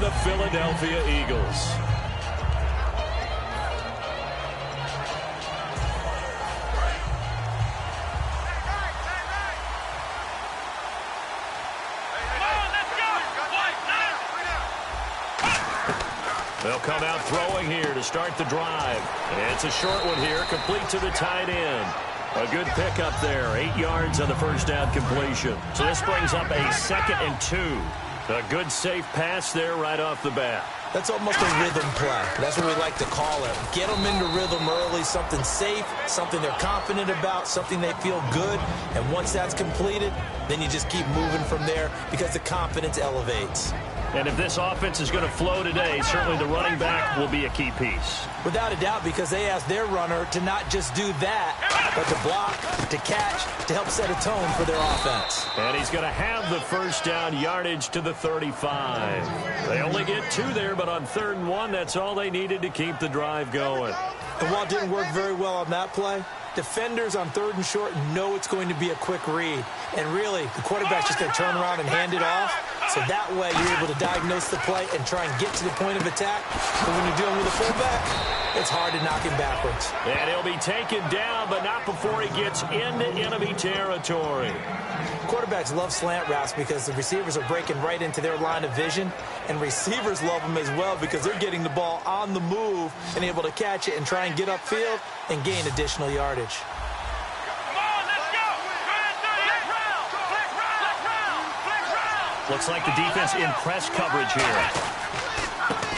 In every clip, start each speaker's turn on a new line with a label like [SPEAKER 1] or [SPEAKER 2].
[SPEAKER 1] the Philadelphia Eagles. They'll come out throwing here to start the drive. It's a short one here, complete to the tight end. A good pickup there, 8 yards on the first down completion. So this brings up a 2nd and 2. A good safe pass there right off the bat.
[SPEAKER 2] That's almost a rhythm play. That's what we like to call it. Get them into rhythm early, something safe, something they're confident about, something they feel good. And once that's completed, then you just keep moving from there because the confidence elevates.
[SPEAKER 1] And if this offense is going to flow today, certainly the running back will be a key piece.
[SPEAKER 2] Without a doubt, because they asked their runner to not just do that, but to block, to catch, to help set a tone for their offense.
[SPEAKER 1] And he's going to have the first down yardage to the 35. They only get 2 there, but on 3rd and 1, that's all they needed to keep the drive going.
[SPEAKER 2] And while it didn't work very well on that play, defenders on 3rd and short know it's going to be a quick read. And really, the quarterback's just going to turn around and hand it off. So that way you're able to diagnose the play and try and get to the point of attack. But when you're dealing with a fullback, it's hard to knock him backwards.
[SPEAKER 1] And he'll be taken down, but not before he gets into enemy territory.
[SPEAKER 2] Quarterbacks love slant routes because the receivers are breaking right into their line of vision. And receivers love them as well because they're getting the ball on the move and able to catch it and try and get upfield and gain additional yardage.
[SPEAKER 1] Looks like the defense in press coverage here.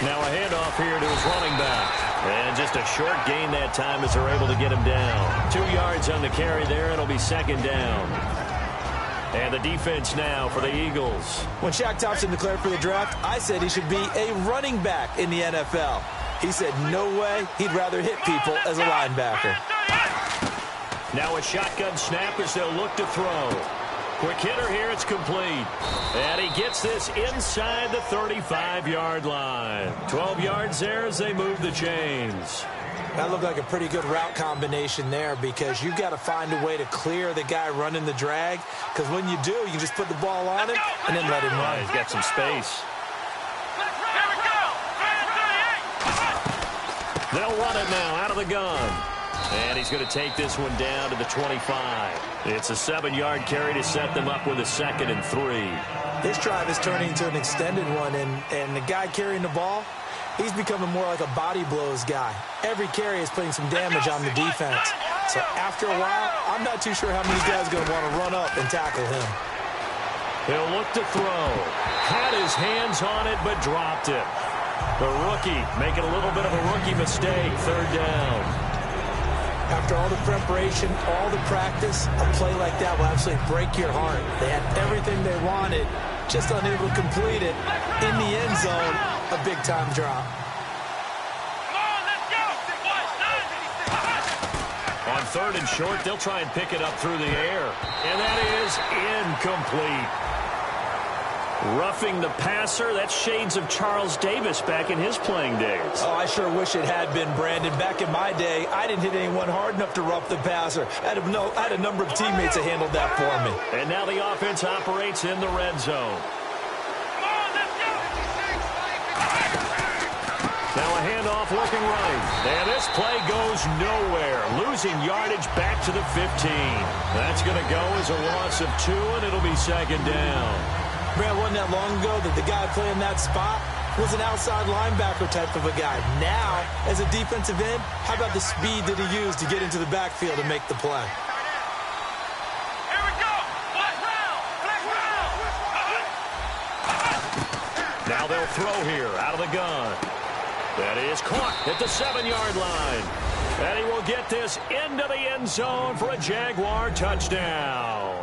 [SPEAKER 1] Now a handoff here to his running back. And just a short gain that time as they're able to get him down. 2 yards on the carry there. It'll be 2nd down. And the defense now for the Eagles.
[SPEAKER 2] When Shaq Thompson declared for the draft, I said he should be a running back in the NFL. He said no way, he'd rather hit people as a linebacker.
[SPEAKER 1] Now a shotgun snap as they'll look to throw. Quick hitter here, it's complete. And he gets this inside the 35-yard line. 12 yards there as they move the chains.
[SPEAKER 2] That looked like a pretty good route combination there because you've got to find a way to clear the guy running the drag. Because when you do, you can just put the ball on him and then let him run.
[SPEAKER 1] He's got some space. They'll run it now out of the gun. And he's going to take this one down to the 25. It's a 7-yard carry to set them up with a 2nd and 3.
[SPEAKER 2] This drive is turning into an extended one, and the guy carrying the ball, he's becoming more like a body blows guy. Every carry is putting some damage on the defense. So after a while, I'm not too sure how many guys are going to want to run up and tackle him.
[SPEAKER 1] He'll look to throw. Had his hands on it, but dropped it. The rookie making a little bit of a rookie mistake, 3rd down.
[SPEAKER 2] After all the preparation, all the practice, a play like that will absolutely break your heart. They had everything they wanted, just unable to complete it. In the end zone, a big-time drop.
[SPEAKER 1] On 3rd and short, they'll try and pick it up through the air. And that is incomplete. Roughing the passer, that's shades of Charles Davis back in his playing days.
[SPEAKER 2] Oh, I sure wish it had been, Brandon. Back in my day, I didn't hit anyone hard enough to rough the passer. I had a number of teammates that handled that for me.
[SPEAKER 1] And now the offense operates in the red zone. Now a handoff looking right. And this play goes nowhere. Losing yardage back to the 15. That's going to go as a loss of 2, and it'll be 2nd down.
[SPEAKER 2] Brad, wasn't that long ago that the guy playing that spot was an outside linebacker type of a guy. Now, as a defensive end, how about the speed that he used to get into the backfield and make the play?
[SPEAKER 3] Here we go. Flag round.
[SPEAKER 1] Now they'll throw here out of the gun. That is caught at the 7-yard line. And he will get this into the end zone for a Jaguar touchdown.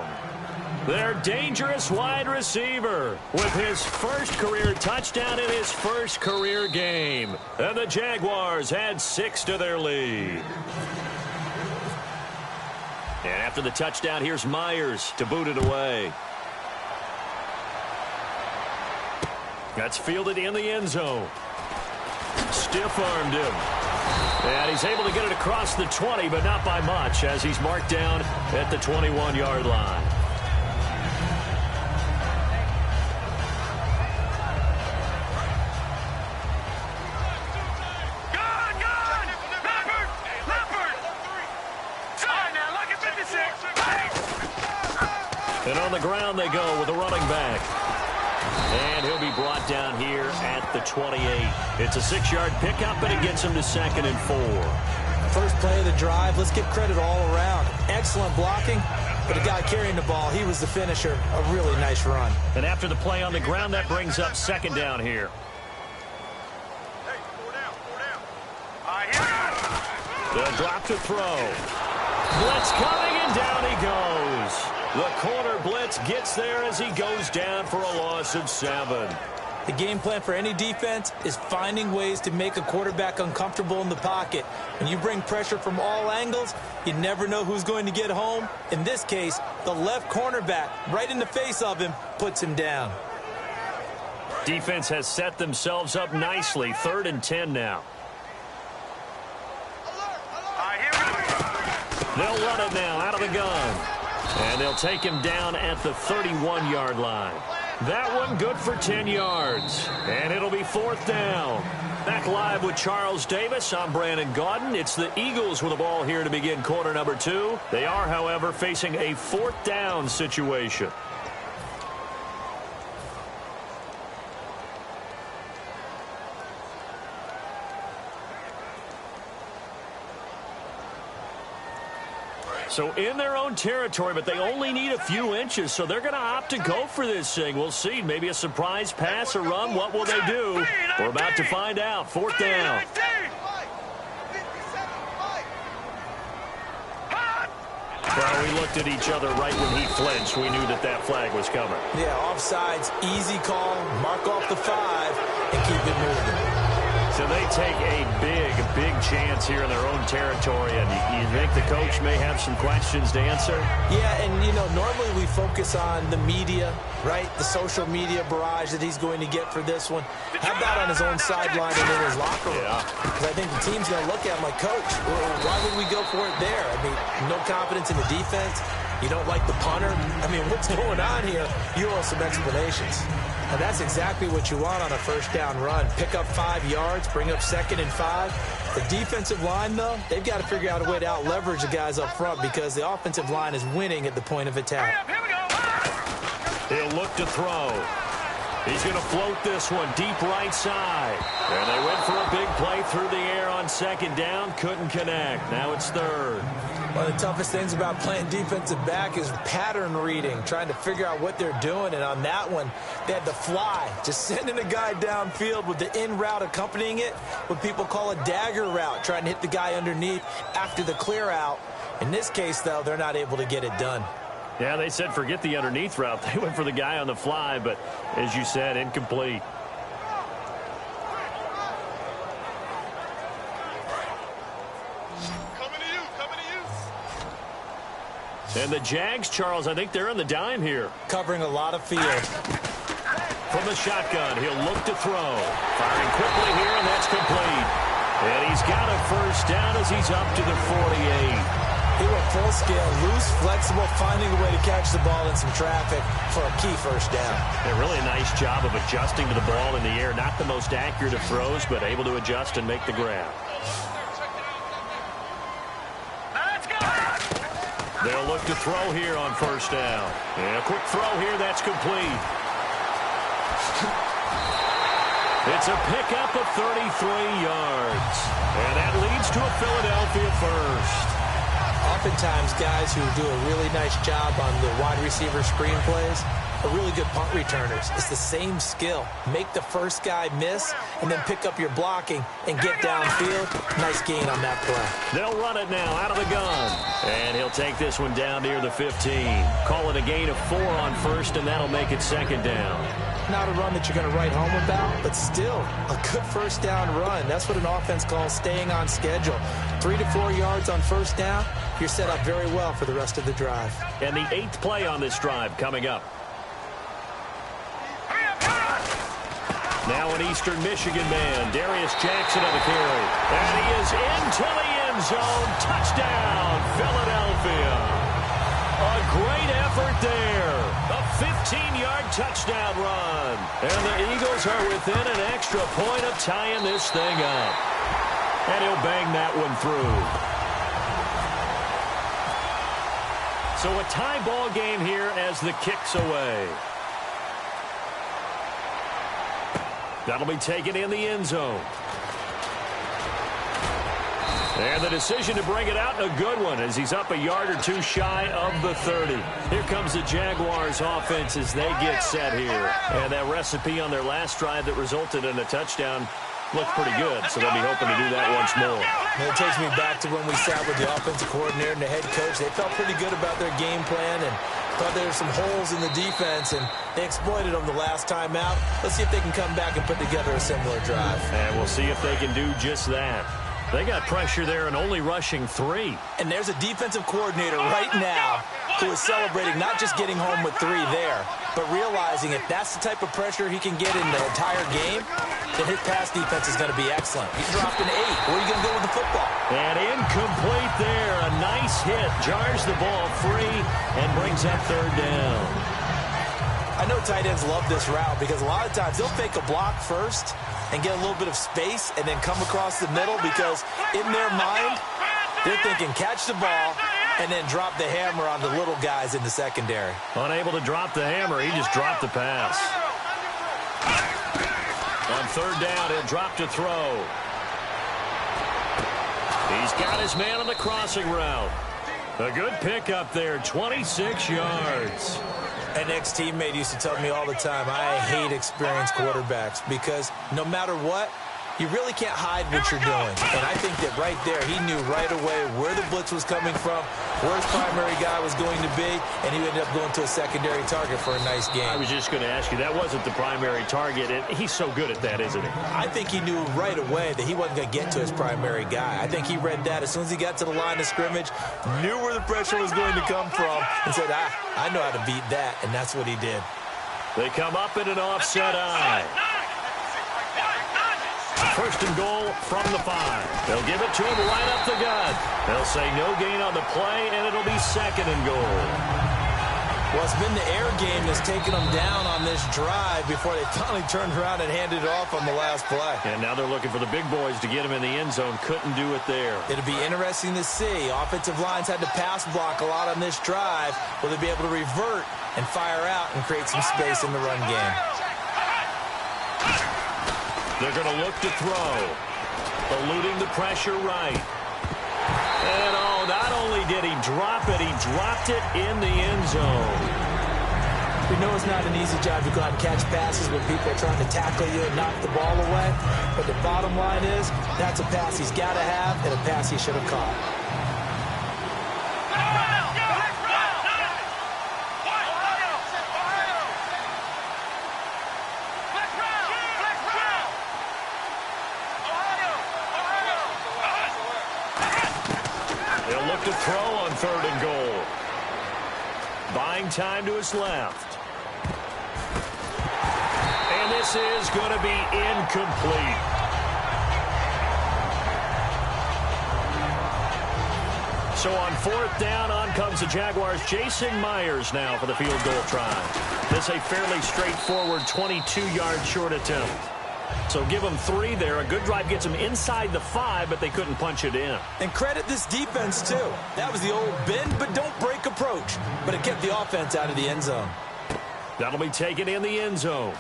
[SPEAKER 1] Their dangerous wide receiver with his first career touchdown in his first career game. And the Jaguars add 6 to their lead. And after the touchdown, here's Myers to boot it away. That's fielded in the end zone. Stiff-armed him. And he's able to get it across the 20, but not by much, as he's marked down at the 21-yard line. And on the ground they go with a running back. And he'll be brought down here at the 28. It's a 6-yard pickup, and it gets him to 2nd and 4.
[SPEAKER 2] First play of the drive, let's give credit all around. Excellent blocking, but the guy carrying the ball, he was the finisher. A really nice run.
[SPEAKER 1] And after the play on the ground, that brings up 2nd down here.
[SPEAKER 3] Hey, 4 down, 4 down. Here we go.
[SPEAKER 1] The drop to throw. Blitz coming, and down he goes. The corner blitz gets there as he goes down for a loss of 7.
[SPEAKER 2] The game plan for any defense is finding ways to make a quarterback uncomfortable in the pocket. When you bring pressure from all angles, you never know who's going to get home. In this case, the left cornerback, right in the face of him, puts him down.
[SPEAKER 1] Defense has set themselves up nicely. 3rd and 10 now.
[SPEAKER 3] Here we go.
[SPEAKER 1] They'll run it now out of the gun. And they'll take him down at the 31-yard line. That one good for 10 yards. And it'll be 4th down. Back live with Charles Davis. I'm Brandon Gaudin. It's the Eagles with the ball here to begin quarter number 2. They are, however, facing a 4th down situation. So in their own territory, but they only need a few inches, so they're going to opt to go for this thing. We'll see. Maybe a surprise pass or run. What will they do? We're about to find out. 4th down. Well, we looked at each other right when he flinched. We knew that that flag was coming.
[SPEAKER 2] Yeah, offsides, easy call, mark off the 5, and keep it moving.
[SPEAKER 1] So they take a big chance here in their own territory, and you think the coach may have some questions to answer?
[SPEAKER 2] Yeah, and, you know, normally we focus on the media, right? The social media barrage that he's going to get for this one. How about on his own sideline and in his locker room? Because I think the team's going to look at him like, Coach, why would we go for it there? I mean, no confidence in the defense. You don't like the punter. I mean, what's going on here? You owe some explanations. And that's exactly what you want on a 1st down run. Pick up 5 yards, bring up 2nd and 5. The defensive line, though, they've got to figure out a way to out-leverage the guys up front because the offensive line is winning at the point of attack.
[SPEAKER 3] Here we go.
[SPEAKER 1] He'll look to throw. He's going to float this one deep right side. And they went for a big play through the air on 2nd down. Couldn't connect. Now it's 3rd.
[SPEAKER 2] One of the toughest things about playing defensive back is pattern reading, trying to figure out what they're doing. And on that one, they had to fly, just sending a guy downfield with the in route accompanying it, what people call a dagger route, trying to hit the guy underneath after the clear out. In this case, though, they're not able to get it done.
[SPEAKER 1] Yeah, they said forget the underneath route. They went for the guy on the fly, but as you said, incomplete. And the Jags, Charles, I think they're on the dime here.
[SPEAKER 2] Covering a lot of field.
[SPEAKER 1] From the shotgun, he'll look to throw. Firing quickly here, and that's complete. And he's got a 1st down as he's up to the 48.
[SPEAKER 2] He went full scale, loose, flexible, finding a way to catch the ball in some traffic for a key 1st down.
[SPEAKER 1] A really nice job of adjusting to the ball in the air. Not the most accurate of throws, but able to adjust and make the grab. They'll look to throw here on 1st down. And a quick throw here, that's complete. It's a pickup of 33 yards. And that leads to a Philadelphia 1st.
[SPEAKER 2] Oftentimes, guys who do a really nice job on the wide receiver screen plays are really good punt returners. It's the same skill. Make the first guy miss and then pick up your blocking and get downfield. Nice gain on that play.
[SPEAKER 1] They'll run it now out of the gun. And he'll take this one down near the 15. Call it a gain of 4 on 1st, and that'll make it 2nd down.
[SPEAKER 2] Not a run that you're going to write home about, but still a good 1st down run. That's what an offense calls staying on schedule. 3 to 4 yards on 1st down. You're set up very well for the rest of the drive.
[SPEAKER 1] And the 8th play on this drive coming up. Now an Eastern Michigan man, Darius Jackson on the carry. And he is into the end zone. Touchdown, Philadelphia. A great effort there. A 15-yard touchdown run. And the Eagles are within an extra point of tying this thing up. And he'll bang that one through. So a tie ball game here as the kick's away. That'll be taken in the end zone. And the decision to bring it out, a good one, as he's up a yard or two shy of the 30. Here comes the Jaguars offense as they get set here. And that recipe on their last drive that resulted in a touchdown looked pretty good, so they'll be hoping to do that once more.
[SPEAKER 2] And it takes me back to when we sat with the offensive coordinator and the head coach. They felt pretty good about their game plan and thought there were some holes in the defense, and they exploited them the last time out. Let's see if they can come back and put together a similar drive.
[SPEAKER 1] And we'll see if they can do just that. They got pressure there and only rushing 3.
[SPEAKER 2] And there's a defensive coordinator right now who is celebrating not just getting home with 3 there, but realizing if that's the type of pressure he can get in the entire game, then his pass defense is going to be excellent. He dropped an 8. Where are you going to go with the football?
[SPEAKER 1] And incomplete there. A nice hit. Jars the ball free and brings up 3rd down.
[SPEAKER 2] I know tight ends love this route because a lot of times they'll fake a block first and get a little bit of space and then come across the middle because in their mind, they're thinking catch the ball and then drop the hammer on the little guys in the secondary.
[SPEAKER 1] Unable to drop the hammer, he just dropped the pass. On 3rd down, he'll drop to throw. He's got his man on the crossing route. A good pickup there, 26 yards.
[SPEAKER 2] An ex-teammate used to tell me all the time, I hate experienced quarterbacks because no matter what, you really can't hide what you're doing. And I think that right there, he knew right away where the blitz was coming from, where his primary guy was going to be, and he ended up going to a secondary target for a nice game.
[SPEAKER 1] I was just going to ask you, that wasn't the primary target, and he's so good at that, isn't he?
[SPEAKER 2] I think he knew right away that he wasn't going to get to his primary guy. I think he read that as soon as he got to the line of scrimmage, knew where the pressure was going to come from, and said, I know how to beat that, and that's what he did.
[SPEAKER 1] They come up in an offset eye. 1st and goal from the 5. They'll give it to him right up the gut. They'll say no gain on the play, and it'll be 2nd and goal.
[SPEAKER 2] Well, it's been the air game that's taken them down on this drive before they finally turned around and handed it off on the last play.
[SPEAKER 1] And now they're looking for the big boys to get him in the end zone. Couldn't do it there.
[SPEAKER 2] It'll be interesting to see. Offensive lines had to pass block a lot on this drive. Will they be able to revert and fire out and create some space in the run game?
[SPEAKER 1] They're going to look to throw. Eluding the pressure right. And, not only did he drop it, he dropped it in the end zone.
[SPEAKER 2] We know it's not an easy job to go out and catch passes when people are trying to tackle you and knock the ball away. But the bottom line is, that's a pass he's got to have and a pass he should have caught.
[SPEAKER 1] To throw on 3rd and goal. Buying time to his left. And this is going to be incomplete. So on 4th down, on comes the Jaguars. Jason Myers now for the field goal try. This a fairly straightforward 22-yard short attempt. So give them 3 there. A good drive gets them inside the 5, but they couldn't punch it in.
[SPEAKER 2] And credit this defense, too. That was the old bend but don't break approach. But it kept the offense out of the end zone.
[SPEAKER 1] That'll be taken in the end zone.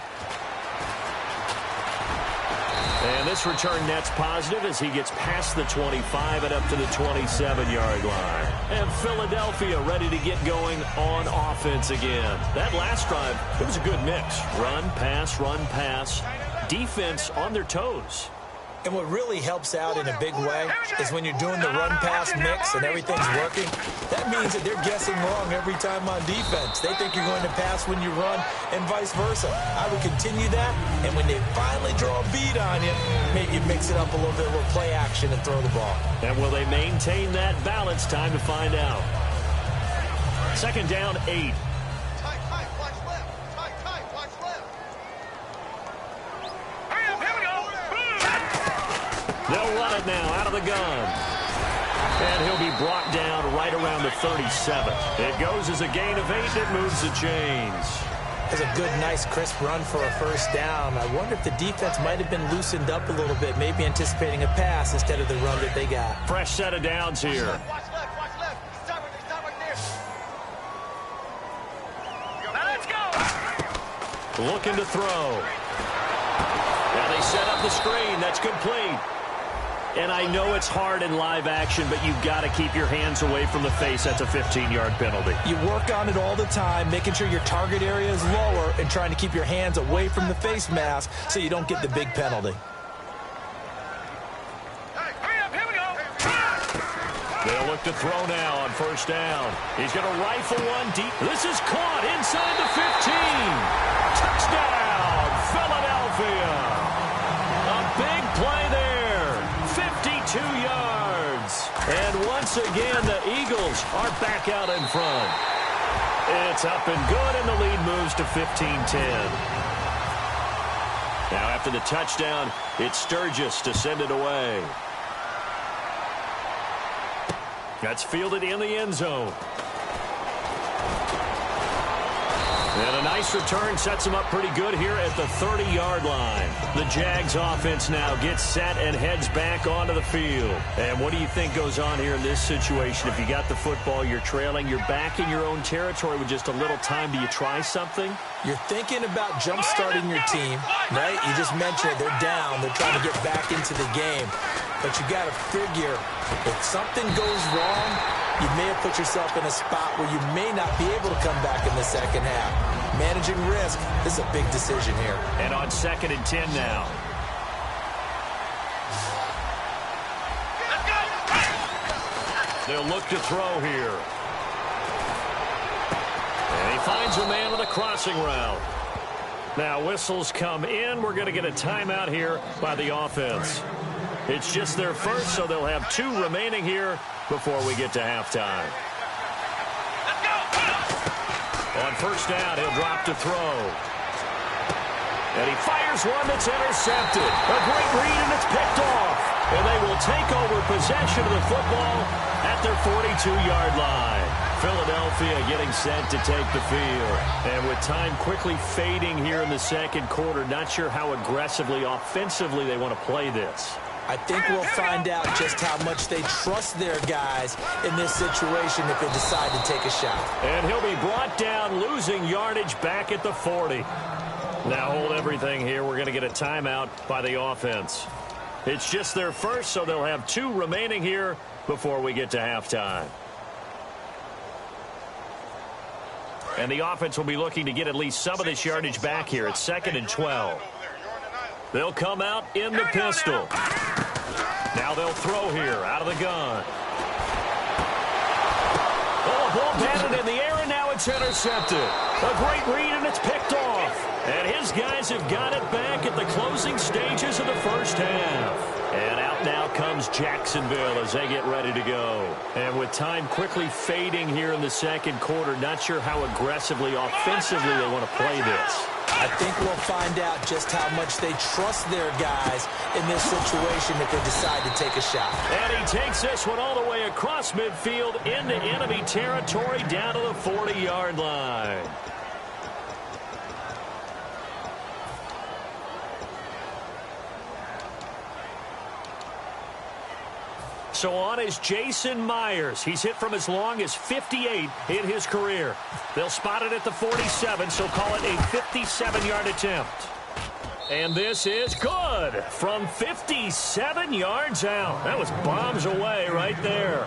[SPEAKER 1] And this return net's positive as he gets past the 25 and up to the 27-yard line. And Philadelphia ready to get going on offense again. That last drive, it was a good mix. Run, pass, run, pass. Defense on their toes.
[SPEAKER 2] And what really helps out in a big way is when you're doing the run-pass mix and everything's working, that means that they're guessing wrong every time on defense. They think you're going to pass when you run and vice versa. I would continue that, and when they finally draw a beat on you, maybe you mix it up a little bit, a little play action and throw the ball.
[SPEAKER 1] And will they maintain that balance? Time to find out. 2nd down, 8. They'll run it now out of the gun. And he'll be brought down right around the 37. It goes as a gain of 8. It moves the chains.
[SPEAKER 2] That's a good, nice, crisp run for a 1st down. I wonder if the defense might have been loosened up a little bit, maybe anticipating a pass instead of the run that they got.
[SPEAKER 1] Fresh set of downs here. looking to throw. Now they set up the screen. That's complete. And I know it's hard in live action, but you've got to keep your hands away from the face. That's a 15-yard penalty.
[SPEAKER 2] You work on it all the time, making sure your target area is lower and trying to keep your hands away from the face mask so you don't get the big penalty.
[SPEAKER 1] They'll look to throw now on first down. He's going to rifle one deep. This is caught inside the 15. Touchdown, Philadelphia. A big play there. 52 yards. And once again, the Eagles are back out in front. It's up and good, and the lead moves to 15-10. Now after the touchdown, it's Sturgis to send it away. That's fielded in the end zone. And a nice return sets them up pretty good here at the 30-yard line. The Jags offense now gets set and heads back onto the field. And what do you think goes on here in this situation? If you got the football, you're trailing, you're back in your own territory with just a little time. Do you try something?
[SPEAKER 2] You're thinking about jump-starting your team, right? You just mentioned it. They're down. They're trying to get back into the game. But you got to figure, if something goes wrong, you may have put yourself in a spot where you may not be able to come back in the second half. Managing risk, this is a big decision here.
[SPEAKER 1] And on 2nd and 10 now. They'll look to throw here. And he finds a man with a crossing route. Now whistles come in. We're going to get a timeout here by the offense. It's just their first, so they'll have 2 remaining here before we get to halftime. On first down, he'll drop to throw. And he fires one that's intercepted. A great read, and it's picked off. And they will take over possession of the football at their 42-yard line. Philadelphia getting set to take the field. And with time quickly fading here in the second quarter, not sure how aggressively, offensively they want to play this.
[SPEAKER 2] I think we'll find out just how much they trust their guys in this situation if they decide to take a shot.
[SPEAKER 1] And he'll be brought down, losing yardage back at the 40. Now hold everything here. We're going to get a timeout by the offense. It's just their first, so they'll have 2 remaining here before we get to halftime. And the offense will be looking to get at least some of this yardage back here. It's 2nd and 12. They'll come out in the pistol. Now they'll throw here out of the gun. Oh, a ball batted in the air, and now it's intercepted. A great read, and it's picked off. And his guys have got it back at the closing stages of the first half. And out now comes Jacksonville as they get ready to go. And with time quickly fading here in the second quarter, not sure how aggressively, offensively they want to play this.
[SPEAKER 2] I think we'll find out just how much they trust their guys in this situation if they decide to take a shot.
[SPEAKER 1] And he takes this one all the way across midfield into enemy territory down to the 40-yard line. So on is Jason Myers. He's hit from as long as 58 in his career. They'll spot it at the 47, so call it a 57-yard attempt. And this is good from 57 yards out. That was bombs away right there.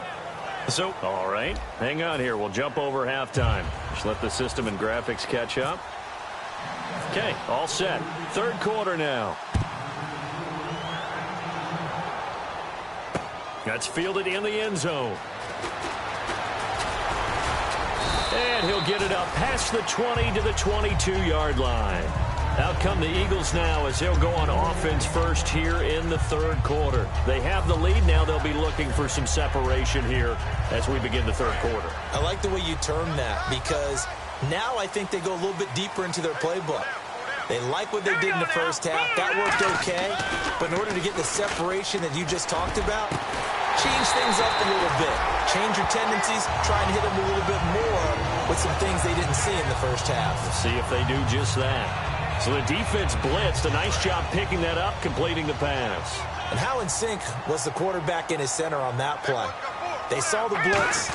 [SPEAKER 1] So, all right, hang on here. We'll jump over halftime. Just let the system and graphics catch up. Okay, all set. Third quarter now. That's fielded in the end zone. And he'll get it up past the 20 to the 22-yard line. Out come the Eagles now as they'll go on offense first here in the third quarter. They have the lead now. They'll be looking for some separation here as we begin the third quarter.
[SPEAKER 2] I like the way you term that because now I think they go a little bit deeper into their playbook. They like what they did in the first half. That worked okay. But in order to get the separation that you just talked about, change things up a little bit. Change your tendencies. Try and hit them a little bit more with some things they didn't see in the first half.
[SPEAKER 1] Let's see if they do just that. So the defense blitzed. A nice job picking that up, completing the pass.
[SPEAKER 2] And how in sync was the quarterback in his center on that play? They saw the blitz,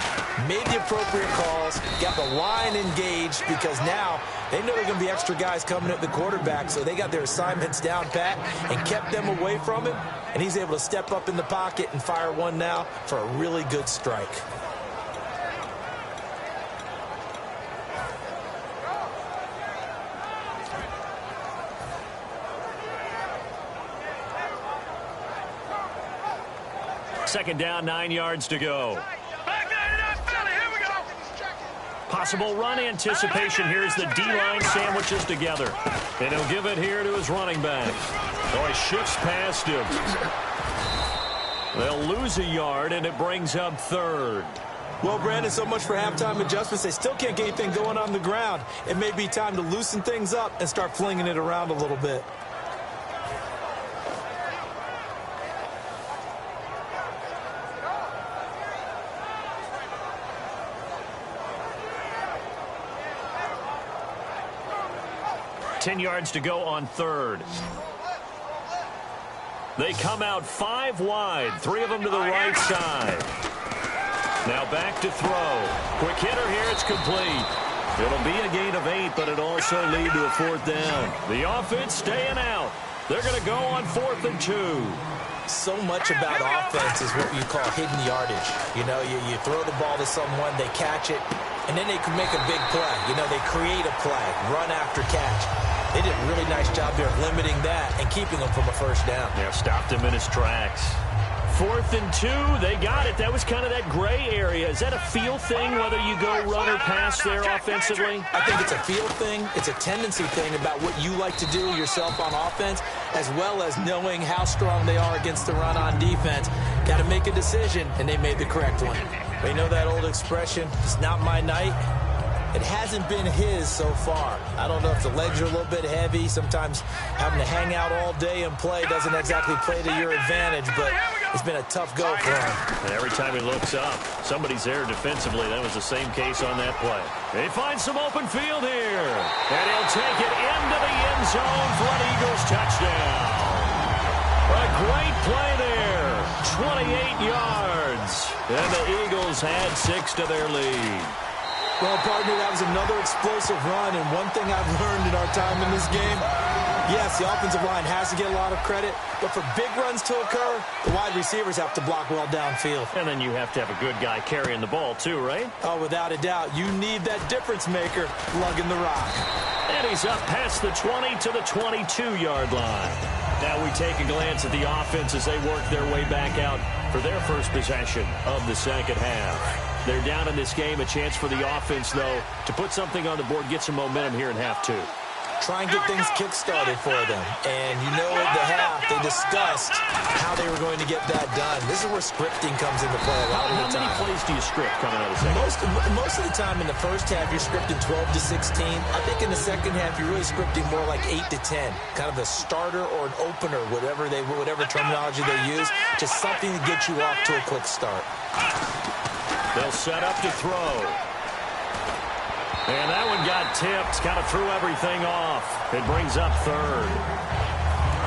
[SPEAKER 2] made the appropriate calls, got the line engaged because now they know there are going to be extra guys coming at the quarterback, so they got their assignments down pat and kept them away from him, and he's able to step up in the pocket and fire one now for a really good strike.
[SPEAKER 1] Second down, 9 yards to go. Possible run anticipation. Here's the D-line sandwiches together. And he'll give it here to his running back. Oh, he shifts past him. They'll lose a yard, and it brings up third.
[SPEAKER 2] Well, Brandon, so much for halftime adjustments. They still can't get anything going on the ground. It may be time to loosen things up and start flinging it around a little bit.
[SPEAKER 1] Ten yards to go on third. They come out 5 wide, 3 of them to the right side. Now back to throw. Quick hitter here, it's complete. It'll be a gain of 8, but it'll also lead to a 4th down. The offense staying out. They're going to go on 4th and 2.
[SPEAKER 2] So much about offense is what you call hidden yardage. You know, you throw the ball to someone, they catch it, and then they can make a big play. You know, they create a play, run after catch. They did a really nice job there of limiting that and keeping them from a first down.
[SPEAKER 1] Yeah, stopped him in his tracks. 4th and 2, they got it. That was kind of that gray area. Is that a feel thing, whether you go run or pass there offensively?
[SPEAKER 2] I think it's a feel thing. It's a tendency thing about what you like to do yourself on offense, as well as knowing how strong they are against the run on defense. Got to make a decision, and they made the correct one. They know that old expression, it's not my night. It hasn't been his so far. I don't know if the legs are a little bit heavy. Sometimes having to hang out all day and play doesn't exactly play to your advantage, but it's been a tough go for him.
[SPEAKER 1] And every time he looks up, somebody's there defensively. That was the same case on that play. He finds some open field here. And he'll take it into the end zone for an Eagles touchdown. A great play there. 28 yards. And the Eagles had 6 to their lead.
[SPEAKER 2] Well, partner, that was another explosive run, and one thing I've learned in our time in this game, yes, the offensive line has to get a lot of credit, but for big runs to occur, the wide receivers have to block well downfield.
[SPEAKER 1] And then you have to have a good guy carrying the ball too, right?
[SPEAKER 2] Oh, without a doubt. You need that difference maker lugging the rock.
[SPEAKER 1] And he's up past the 20 to the 22-yard line. Now we take a glance at the offense as they work their way back out for their first possession of the second half. They're down in this game. A chance for the offense, though, to put something on the board, get some momentum here in half 2.
[SPEAKER 2] Try and get things kick-started for them. And you know at the half, they discussed how they were going to get that done. This is where scripting comes into play a lot of the time.
[SPEAKER 1] How many plays do you script coming out of the second?
[SPEAKER 2] Most of the time in the first half, you're scripting 12 to 16. I think in the second half, you're really scripting more like 8 to 10. Kind of a starter or an opener, whatever terminology they use. Just something to get you off to a quick start.
[SPEAKER 1] They'll set up to throw. And that one got tipped. Kind of threw everything off. It brings up third.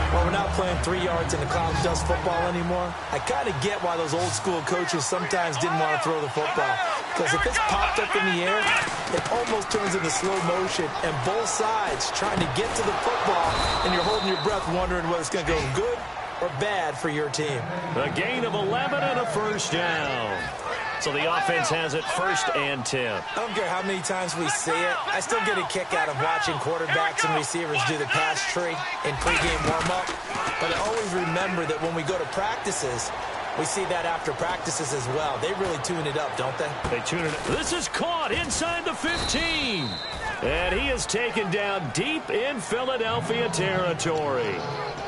[SPEAKER 2] Well, we're not playing 3 yards in the cloud dust football anymore. I kind of get why those old school coaches sometimes didn't want to throw the football. Because if it's popped up in the air, it almost turns into slow motion. And both sides trying to get to the football, and you're holding your breath wondering whether it's going to go good or bad for your team.
[SPEAKER 1] A gain of 11 and a first down. So the offense has it 1st and 10.
[SPEAKER 2] I don't care how many times we see it. I still get a kick out of watching quarterbacks and receivers do the pass tree in pregame warm-up. But I always remember that when we go to practices, we see that after practices as well. They really tune it up, don't they?
[SPEAKER 1] They tune it up. This is caught inside the 15. And he is taken down deep in Philadelphia territory.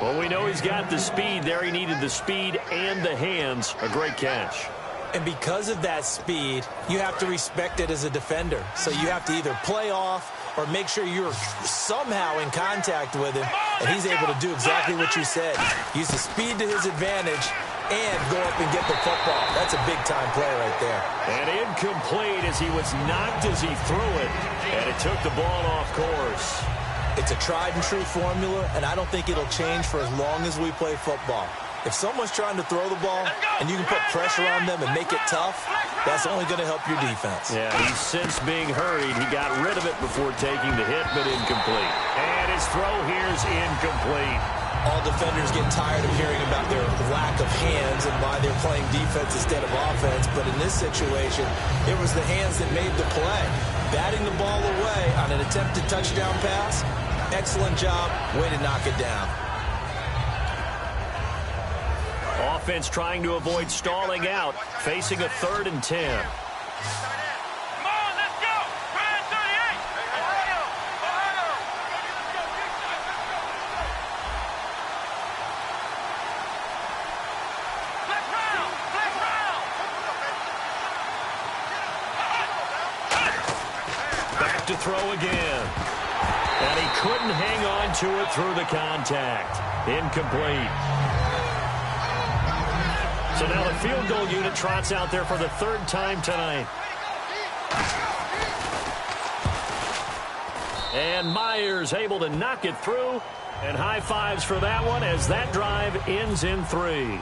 [SPEAKER 1] Well, we know he's got the speed there. He needed the speed and the hands. A great catch.
[SPEAKER 2] And because of that speed, you have to respect it as a defender. So you have to either play off or make sure you're somehow in contact with him, and he's able to do exactly what you said. Use the speed to his advantage and go up and get the football. That's a big-time play right there.
[SPEAKER 1] And incomplete as he was knocked as he threw it, and it took the ball off course.
[SPEAKER 2] It's a tried-and-true formula, and I don't think it'll change for as long as we play football. If someone's trying to throw the ball and you can put pressure on them and make it tough, that's only going to help your defense.
[SPEAKER 1] Yeah, he's since being hurried. He got rid of it before taking the hit, but incomplete. And his throw here's incomplete.
[SPEAKER 2] All defenders get tired of hearing about their lack of hands and why they're playing defense instead of offense. But in this situation, it was the hands that made the play. Batting the ball away on an attempted touchdown pass, excellent job. Way to knock it down.
[SPEAKER 1] Offense trying to avoid stalling out, facing a 3rd and 10.
[SPEAKER 3] Come on, let's go. Ryan 38. Ohio. Flex round.
[SPEAKER 1] Back to throw again. And he couldn't hang on to it through the contact. Incomplete. So now the field goal unit trots out there for the 3rd time tonight. And Myers able to knock it through. And high fives for that one as that drive ends in 3.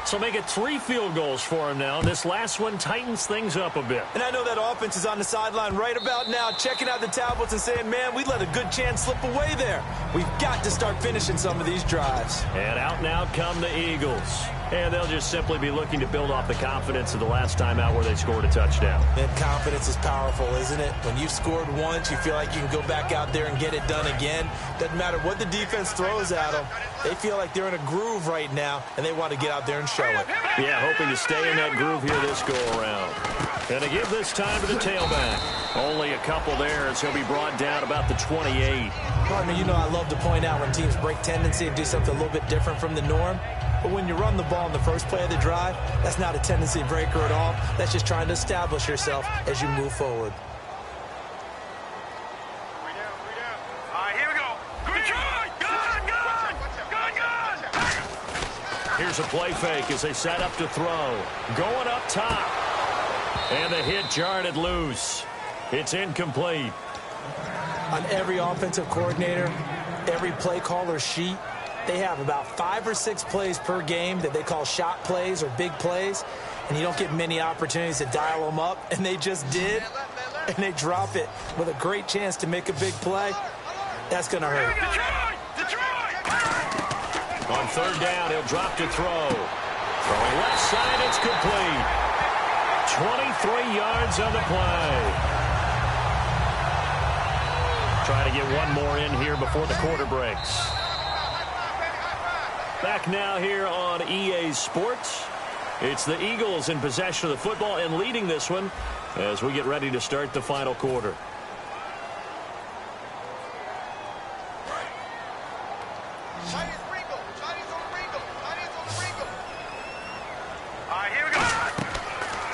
[SPEAKER 1] So make it 3 field goals for him now. This last one tightens things up a bit.
[SPEAKER 2] And I know that offense is on the sideline right about now, checking out the tablets and saying, man, we let a good chance slip away there. We've got to start finishing some of these drives.
[SPEAKER 1] And out now come the Eagles. And they'll just simply be looking to build off the confidence of the last time out where they scored a touchdown.
[SPEAKER 2] And confidence is powerful, isn't it? When you've scored once, you feel like you can go back out there and get it done again. Doesn't matter what the defense throws at them. They feel like they're in a groove right now, and they want to get out there and show it.
[SPEAKER 1] Yeah, hoping to stay in that groove here this go-around. And to give this time to the tailback. Only a couple there as he'll be brought down about the 28.
[SPEAKER 2] Partner, you know I love to point out when teams break tendency and do something a little bit different from the norm. But when you run the ball in the first play of the drive, that's not a tendency breaker at all. That's just trying to establish yourself as you move forward.
[SPEAKER 3] All right, here we go. Detroit, gun.
[SPEAKER 1] Here's a play fake as they set up to throw. Going up top. And the hit jarred it loose. It's incomplete.
[SPEAKER 2] On every offensive coordinator, every play caller sheet, they have about 5 or 6 plays per game that they call shot plays or big plays, and you don't get many opportunities to dial them up, and they just did, and they drop it with a great chance to make a big play. That's going to hurt.
[SPEAKER 3] Detroit.
[SPEAKER 1] On 3rd down, he'll drop to throw. Throwing left side, it's complete. 23 yards on the play. Trying to get one more in here before the quarter breaks. Back now here on EA Sports. It's the Eagles in possession of the football and leading this one as we get ready to start the final quarter.
[SPEAKER 3] All right, here we go.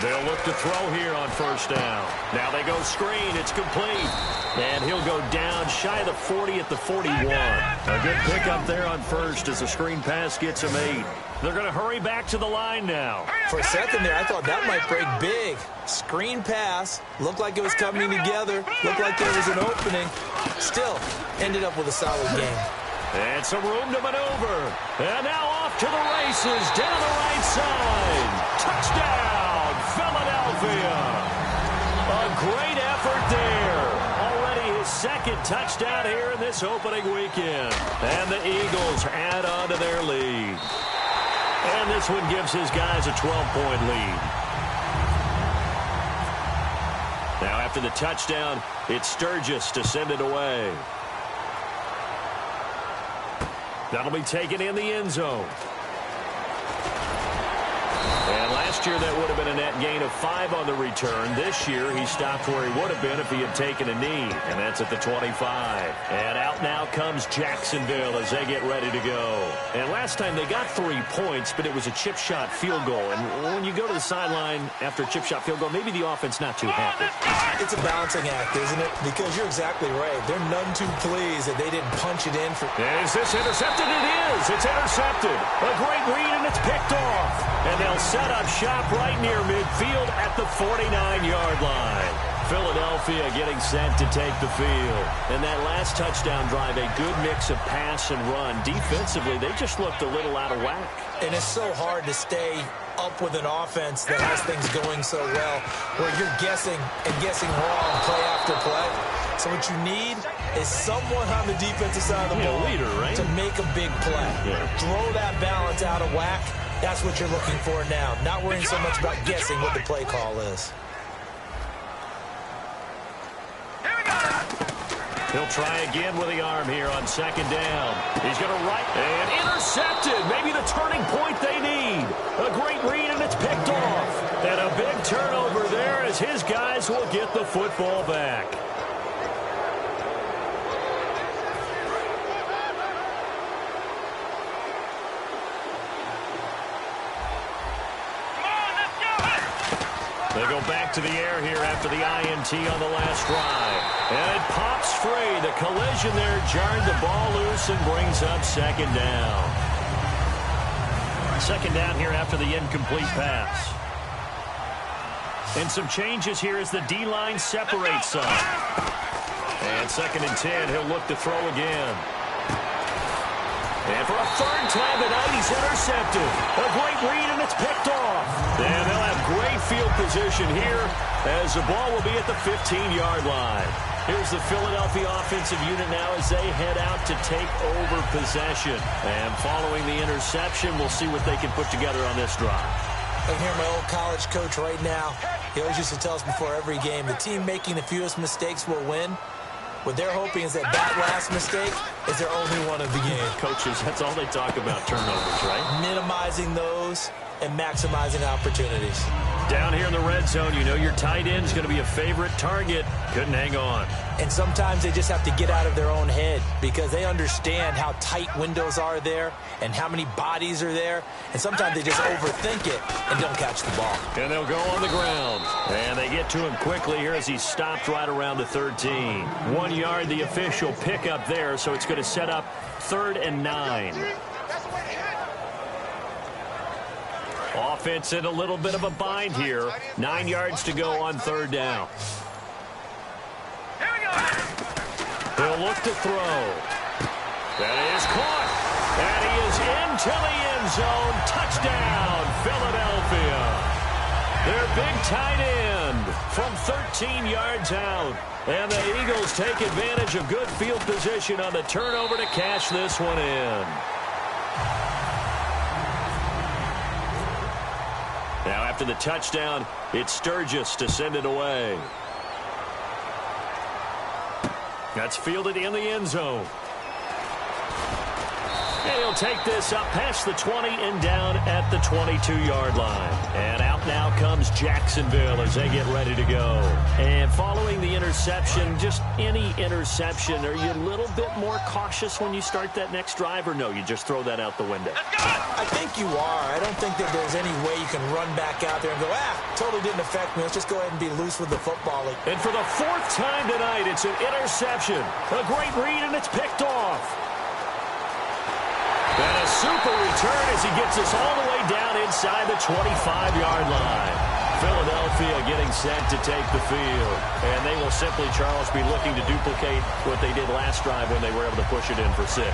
[SPEAKER 1] They'll look to throw here on 1st down. Now they go screen. It's complete. And he'll go down shy of the 40 at the 41. A good pickup there on 1st as the screen pass gets him 8. They're going to hurry back to the line now.
[SPEAKER 2] For a second there, I thought that might break big. Screen pass. Looked like it was coming together. Looked like there was an opening. Still, ended up with a solid game.
[SPEAKER 1] And some room to maneuver. And now off to the races down the right side. Touchdown, Philadelphia. A great effort there. Already his 2nd touchdown here in this opening weekend. And the Eagles add on to their lead. And this one gives his guys a 12-point lead. Now after the touchdown, it's Sturgis to send it away. That'll be taken in the end zone. And last year that would have been a net gain of 5 on the return. This year he stopped where he would have been if he had taken a knee. And that's at the 25. And out now comes Jacksonville as they get ready to go. And last time they got 3 points, but it was a chip shot field goal. And when you go to the sideline after a chip shot field goal, maybe the offense not too happy.
[SPEAKER 2] It's a balancing act, isn't it? Because you're exactly right. They're none too pleased that they didn't punch it in.
[SPEAKER 1] Is this intercepted? It is. It's intercepted. A great read, and it's picked off. And they'll set up shop right near midfield at the 49-yard line. Philadelphia getting set to take the field. And that last touchdown drive, a good mix of pass and run. Defensively, they just looked a little out of whack.
[SPEAKER 2] And it's so hard to stay up with an offense that has things going so well, where you're guessing and guessing wrong play after play. So what you need is someone on the defensive side of the ball
[SPEAKER 1] leader, right?
[SPEAKER 2] to make a big play. Yeah. Throw that balance out of whack. That's what you're looking for now. Not worrying so much about guessing what the play call is.
[SPEAKER 1] He'll try again with the arm here on second down. He's going to right and intercepted. Maybe the turning point they need. A great read, and it's picked off. And a big turnover there as his guys will get the football back. They go back to the air here after the INT on the last drive. And it pops free. The collision there jarred the ball loose and brings up second down. Second down here after the incomplete pass. And some changes here as the D-line separates some. And second and 10, he'll look to throw again. And for a third time tonight, he's intercepted. A great read, and it's picked off. And they'll have great field position here as the ball will be at the 15-yard line. Here's the Philadelphia offensive unit now as they head out to take over possession. And following the interception, we'll see what they can put together on this drive.
[SPEAKER 2] I can hear my old college coach right now. He always used to tell us before every game, the team making the fewest mistakes will win. What they're hoping is that last mistake is their only one of the game.
[SPEAKER 1] Coaches, that's all they talk about, turnovers, right?
[SPEAKER 2] Minimizing those and maximizing opportunities.
[SPEAKER 1] Down here in the red zone, you know your tight end's going to be a favorite target. Couldn't hang on.
[SPEAKER 2] And sometimes they just have to get out of their own head because they understand how tight windows are there and how many bodies are there. And sometimes they just overthink it and don't catch the ball.
[SPEAKER 1] And they'll go on the ground. And they get to him quickly here as he stopped right around the 13. 1 yard, the official pickup there, so it's going to set up 3rd and 9. Offense in a little bit of a bind here. 9 yards to go on 3rd down. He'll look to throw. That is caught. And he is into the end zone. Touchdown, Philadelphia. Their big tight end from 13 yards out. And the Eagles take advantage of good field position on the turnover to cash this one in. Now after the touchdown, it's Sturgis to send it away. That's fielded in the end zone. And he'll take this up past the 20 and down at the 22-yard line. And out now comes Jacksonville as they get ready to go. And following the interception, just any interception, are you a little bit more cautious when you start that next drive, or no, you just throw that out the window?
[SPEAKER 2] I think you are. I don't think that there's any way you can run back out there and go, totally didn't affect me. Let's just go ahead and be loose with the football.
[SPEAKER 1] And for the 4th time tonight, it's an interception. A great read, and it's picked off. And a super return as he gets us all the way down inside the 25-yard line. Philadelphia getting set to take the field. And they will simply, Charles, be looking to duplicate what they did last drive when they were able to push it in for 6.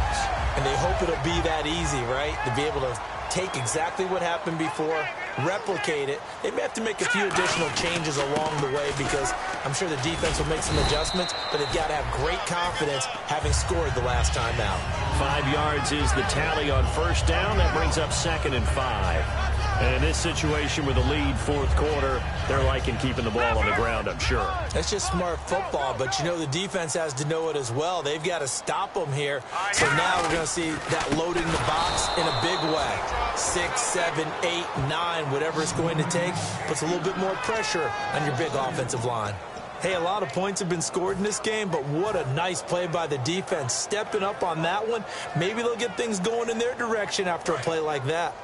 [SPEAKER 2] And they hope it'll be that easy, right? To be able to take exactly what happened before, replicate it. They may have to make a few additional changes along the way because I'm sure the defense will make some adjustments, but they've got to have great confidence having scored the last time out.
[SPEAKER 1] 5 yards is the tally on 1st down. That brings up 2nd and 5. And in this situation with the lead 4th quarter, they're liking keeping the ball on the ground, I'm sure.
[SPEAKER 2] That's just smart football, but you know the defense has to know it as well. They've got to stop them here. So now we're going to see that loading the box in a big way. 6, 7, 8, 9, whatever it's going to take, puts a little bit more pressure on your big offensive line. Hey, a lot of points have been scored in this game, but what a nice play by the defense. Stepping up on that one, maybe they'll get things going in their direction after a play like that.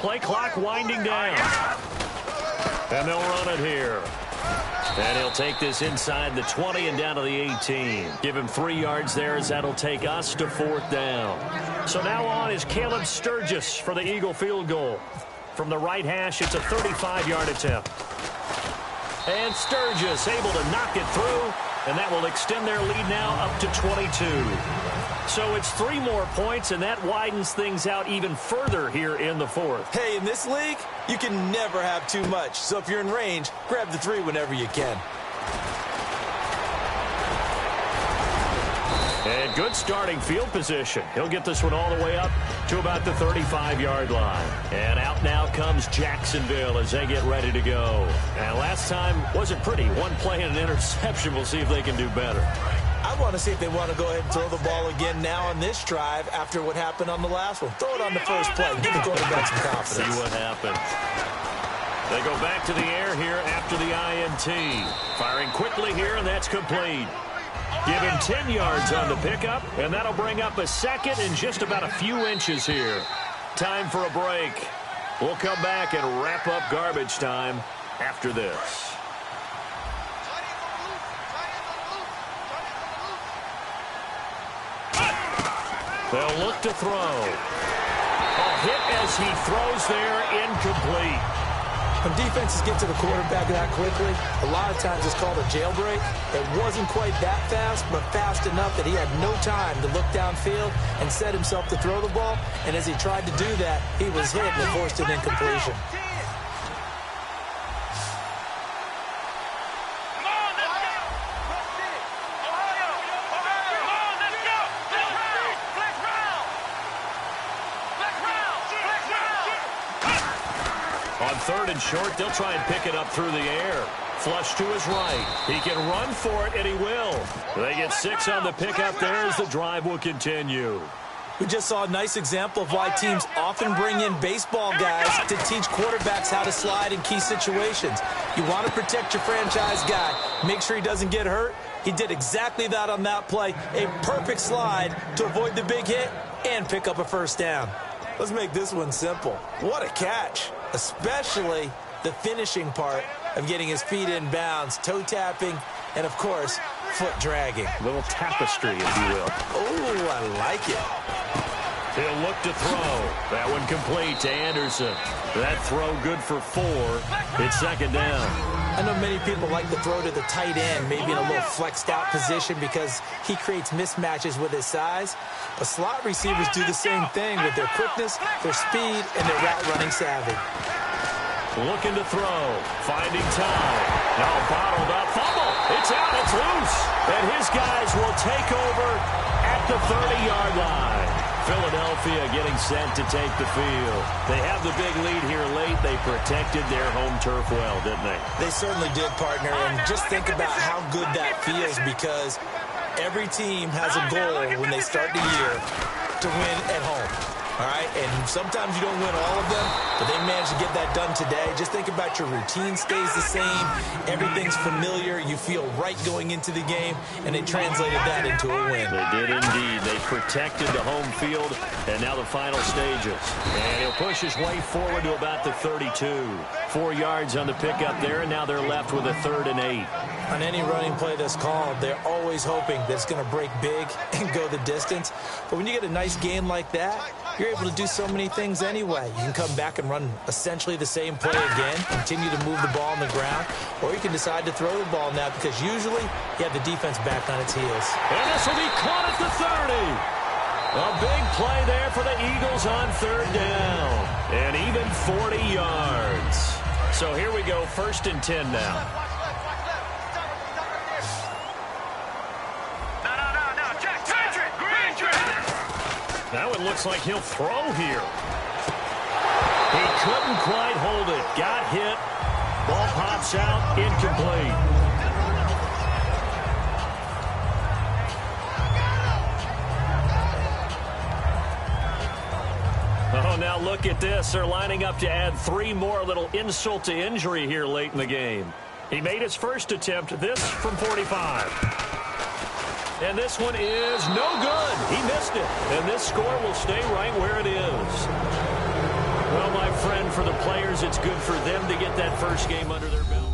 [SPEAKER 1] Play clock winding down. And they'll run it here. And he'll take this inside the 20 and down to the 18. Give him 3 yards there as that'll take us to 4th down. So now on is Caleb Sturgis for the Eagle field goal. From the right hash, it's a 35-yard attempt. And Sturgis able to knock it through, and that will extend their lead now up to 22. So it's 3 more points, and that widens things out even further here in the fourth.
[SPEAKER 2] Hey, in this league, you can never have too much. So if you're in range, grab the 3 whenever you can.
[SPEAKER 1] And good starting field position. He'll get this one all the way up to about the 35-yard line. And out now comes Jacksonville as they get ready to go. And last time wasn't pretty. 1 play and an interception. We'll see if they can do better.
[SPEAKER 2] I want to see if they want to go ahead and throw the ball again now on this drive after what happened on the last one. Throw it on the first play. Give the quarterback some confidence.
[SPEAKER 1] See what happens. They go back to the air here after the INT. Firing quickly here, and that's complete. Give him 10 yards on the pickup, and that'll bring up a second and just about a few inches here. Time for a break. We'll come back and wrap up garbage time after this. They'll look to throw. A hit as he throws there, incomplete.
[SPEAKER 2] When defenses get to the quarterback that quickly, a lot of times it's called a jailbreak. It wasn't quite that fast, but fast enough that he had no time to look downfield and set himself to throw the ball. And as he tried to do that, he was hit and forced an incompletion.
[SPEAKER 1] On 3rd and short, they'll try and pick it up through the air. Flush to his right. He can run for it, and he will. They get 6 on the pickup there as the drive will continue.
[SPEAKER 2] We just saw a nice example of why teams often bring in baseball guys to teach quarterbacks how to slide in key situations. You want to protect your franchise guy. Make sure he doesn't get hurt. He did exactly that on that play. A perfect slide to avoid the big hit and pick up a first down. Let's make this one simple. What a catch, especially the finishing part of getting his feet in bounds, toe tapping, and, of course, foot dragging.
[SPEAKER 1] A little tapestry, if you will.
[SPEAKER 2] Oh, I like it.
[SPEAKER 1] He'll look to throw. That one complete to Anderson. That throw good for 4. It's 2nd down.
[SPEAKER 2] I know many people like to throw to the tight end, maybe in a little flexed out position because he creates mismatches with his size. But slot receivers do the same thing with their quickness, their speed, and their route running savvy.
[SPEAKER 1] Looking to throw. Finding time. Now bottled up. Fumble. It's out. It's loose. And his guys will take over at the 30-yard line. Philadelphia getting set to take the field. They have the big lead here late. They protected their home turf well, didn't they?
[SPEAKER 2] They certainly did, partner. And just think about how good that feels because every team has a goal when they start the year to win at home. All right, and sometimes you don't win all of them, but they managed to get that done today. Just think about your routine stays the same. Everything's familiar. You feel right going into the game, and they translated that into a win.
[SPEAKER 1] They did indeed. They protected the home field, and now the final stages. And he'll push his way forward to about the 32. 4 yards on the pickup there, and now they're left with a 3rd and 8.
[SPEAKER 2] On any running play that's called, they're always hoping that it's going to break big and go the distance. But when you get a nice game like that, you're able to do so many things anyway. You can come back and run essentially the same play again, continue to move the ball on the ground, or you can decide to throw the ball now because usually you have the defense back on its heels.
[SPEAKER 1] And this will be caught at the 30. A big play there for the Eagles on 3rd down. And even 40 yards. So here we go, 1st and 10 now. Now it looks like he'll throw here. He couldn't quite hold it. Got hit. Ball pops out. Incomplete. Oh, now look at this. They're lining up to add 3 more. Little insult to injury here late in the game. He made his first attempt. This from 45. And this one is no good. He missed it. And this score will stay right where it is. Well, my friend, for the players, it's good for them to get that first game under their belt.